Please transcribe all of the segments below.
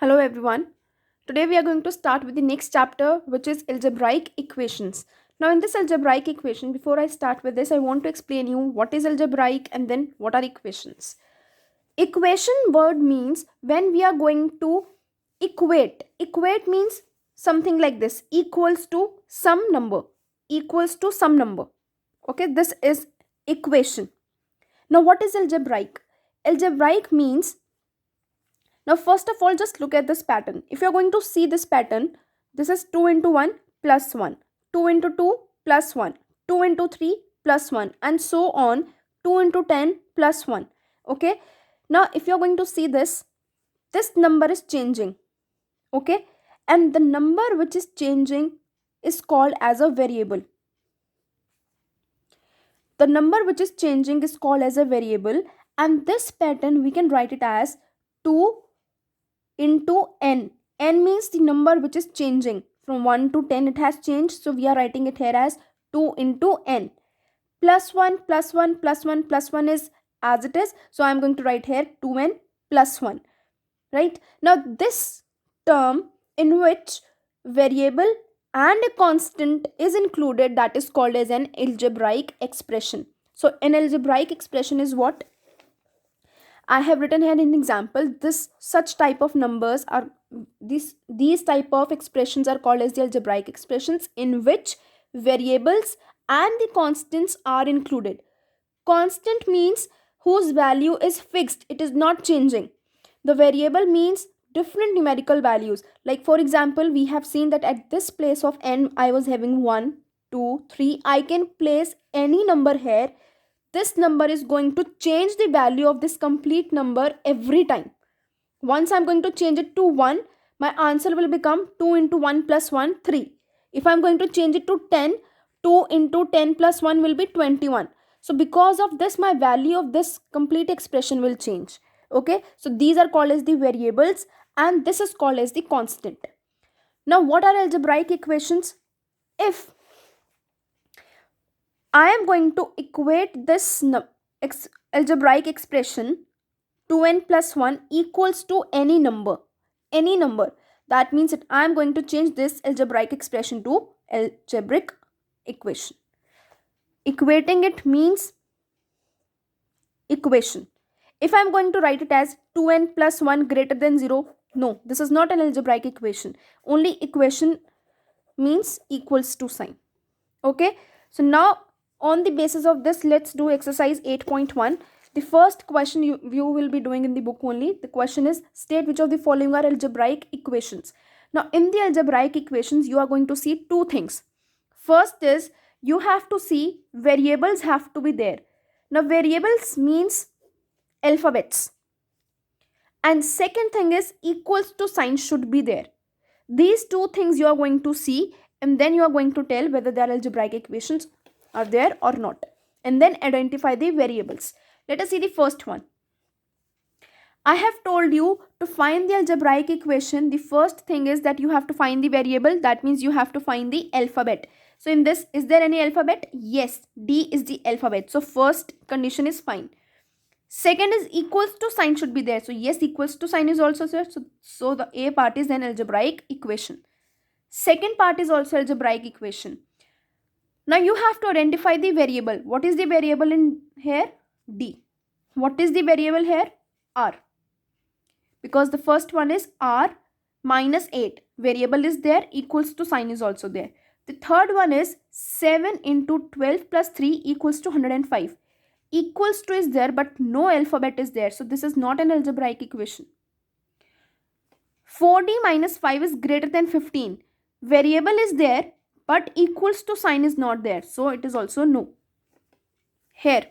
Hello everyone. Today we are going to start with the next chapter, which is algebraic equations. Now in this algebraic equation, before I start with this, I want to explain you what is algebraic and then what are equations. Equation word means when we are going to equate. Equate means something like this: equals to some number. Equals to some number. Okay, this is equation. Now what is algebraic? Algebraic means, now, first of all, just look at this pattern. If you're going to see this pattern, this is 2 into 1 plus 1, 2 into 2 plus 1, 2 into 3 plus 1, and so on, 2 into 10 plus 1. Okay. Now, if you're going to see this, this number is changing. Okay. And the number which is changing is called as a variable. The number which is changing is called as a variable, and this pattern we can write it as 2 into n. N means the number which is changing from 1 to 10. It has changed, so we are writing it here as 2 into n. Plus 1 plus 1 plus 1 plus 1 is as it is, so I am going to write here 2n plus 1. Right? Now this term in which variable and a constant is included, that is called as an algebraic expression. So an algebraic expression is what I have written here in example. This such type of numbers are these type of expressions are called as the algebraic expressions, in which variables and the constants are included. Constant means whose value is fixed, it is not changing. The variable means different numerical values. Like for example, we have seen that at this place of n I was having 1, 2, 3. I can place any number here. This number is going to change the value of this complete number every time. Once I'm going to change it to 1, my answer will become 2 into 1 plus 1, 3. If I'm going to change it to 10, 2 into 10 plus 1 will be 21. So because of this, my value of this complete expression will change. Okay, so these are called as the variables and this is called as the constant. Now what are algebraic equations? If I am going to equate this algebraic expression 2n plus 1 equals to any number. Any number. That means that I am going to change this algebraic expression to algebraic equation. Equating it means equation. If I am going to write it as 2n plus 1 greater than 0, no, this is not an algebraic equation. Only equation means equals to sign. Okay, so now on the basis of this, let's do exercise 8.1. The first question you will be doing in the book only. The question is, state which of the following are algebraic equations. Now in the algebraic equations, you are going to see two things. First is, you have to see variables have to be there. Now variables means alphabets. And second thing is, equals to sign should be there. These two things you are going to see, and then you are going to tell whether there are algebraic equations are there or not, and then identify the variables. Let us see the first one. I have told you to find the algebraic equation. The first thing is that you have to find the variable. That means you have to find the alphabet. So in this, is there any alphabet? Yes, D is the alphabet. So first condition is fine. Second is equals to sign should be there. So yes, equals to sign is also there. So the A part is an algebraic equation. Second part is also algebraic equation. Now you have to identify the variable. What is the variable in here? D. What is the variable here? R. Because the first one is R minus 8. Variable is there, equals to sign is also there. The third one is 7 into 12 plus 3 equals to 105. Equals to is there, but no alphabet is there. So this is not an algebraic equation. 4D minus 5 is greater than 15. Variable is there, but equals to sign is not there. So it is also no. Here.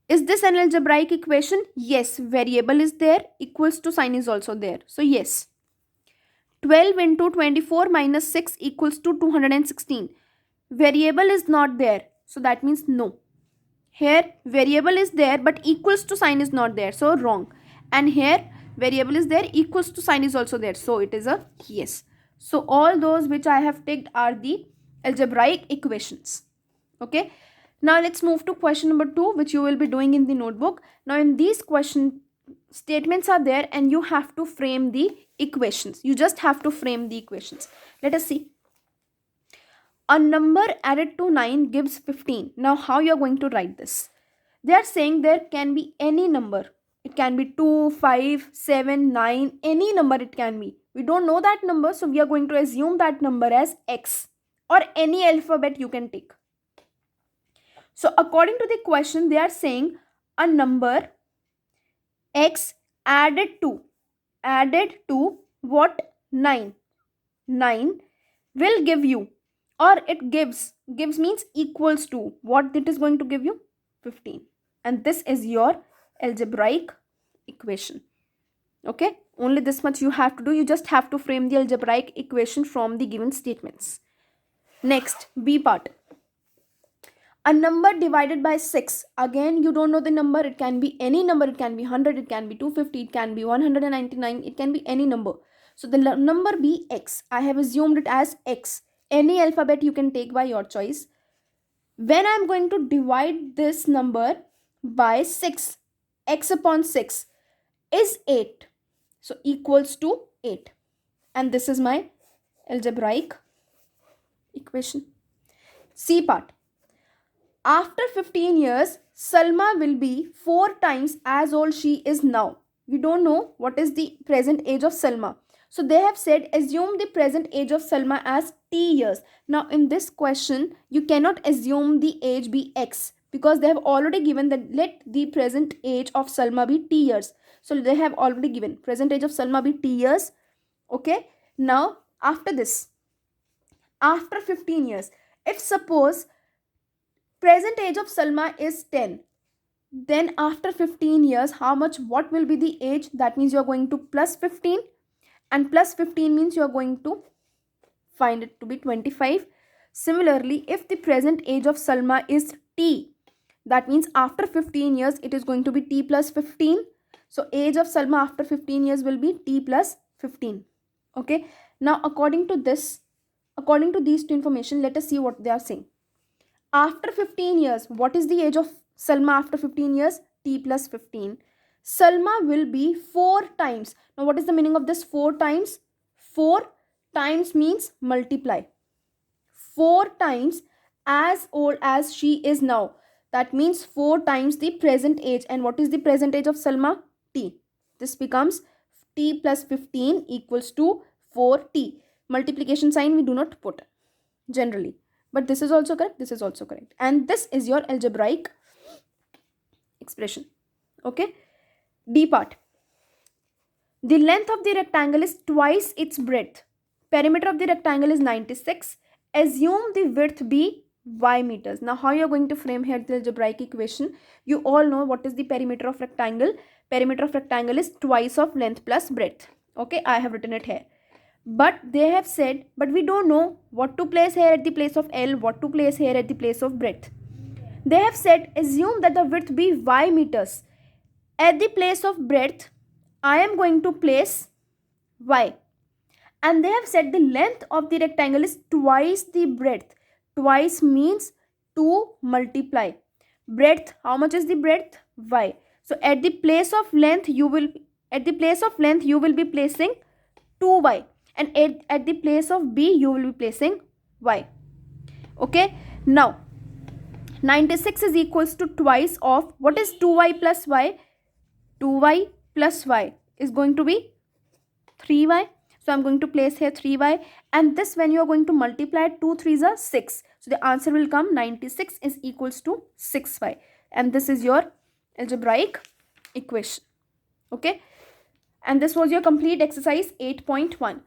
Is this an algebraic equation? Yes. Variable is there, equals to sign is also there. So yes. 12 into 24 minus 6 equals to 216. Variable is not there. So that means no. Here variable is there, but equals to sign is not there. So wrong. And here variable is there, equals to sign is also there. So it is a yes. So all those which I have ticked are the algebraic equations. Okay. Now let's move to question number 2, which you will be doing in the notebook. Now in these question statements are there and you have to frame the equations. You just have to frame the equations. Let us see. A number added to 9 gives 15. Now how you are going to write this? They are saying there can be any number. It can be 2, 5, 7, 9, any number it can be. We don't know that number, so we are going to assume that number as x, or any alphabet you can take. So according to the question, they are saying a number x added to what? 9 will give you, or it gives means equals to, what it is going to give you? 15. And this is your algebraic equation. Okay, only this much you have to do. You just have to frame the algebraic equation from the given statements. Next, B part. A number divided by 6. Again, you don't know the number. It can be any number. It can be 100. It can be 250. It can be 199. It can be any number. So the number be x. I have assumed it as x. Any alphabet you can take by your choice. When I am going to divide this number by 6, x upon 6 is 8. So equals to 8. And this is my algebraic equation. C part. After 15 years, Salma will be 4 times as old she is now. We don't know what is the present age of Salma. So they have said assume the present age of Salma as t years. Now in this question, you cannot assume the age be x, because they have already given that let the present age of Salma be t years. So they have already given present age of Salma be t years. Okay. Now after this, after 15 years, if suppose present age of Salma is 10, then after 15 years, what will be the age? That means you are going to plus 15, and plus 15 means you are going to find it to be 25. Similarly, if the present age of Salma is t, that means after 15 years it is going to be t plus 15. So age of Salma after 15 years will be t plus 15. Okay. Now according to these two information, let us see what they are saying. After 15 years, what is the age of Salma after 15 years? T plus 15. Salma will be 4 times. Now what is the meaning of this 4 times? 4 times means multiply. 4 times as old as she is now. That means 4 times the present age. And what is the present age of Salma? T. This becomes t plus 15 equals to 4t. Multiplication sign we do not put generally. But this is also correct. This is also correct. And this is your algebraic expression. Okay. D part. The length of the rectangle is twice its breadth. Perimeter of the rectangle is 96. Assume the width be y meters. Now how you are going to frame here the algebraic equation? You all know what is the perimeter of rectangle. Perimeter of rectangle is twice of length plus breadth. Okay, I have written it here. But they have said, but we don't know what to place here at the place of L, what to place here at the place of breadth. They have said assume that the width be y meters. At the place of breadth, I am going to place y. And they have said the length of the rectangle is twice the breadth. Twice means 2 multiply. Breadth, how much is the breadth? Y. So at the place of length, you will be placing 2y. And at the place of B, you will be placing y. Okay. Now, 96 is equals to twice of, what is 2y plus y? 2y plus y is going to be 3y. So, I am going to place here 3y. And this, when you are going to multiply 2 3s are 6. So, the answer will come 96 is equals to 6y. And this is your algebraic equation. Okay. And this was your complete exercise 8.1.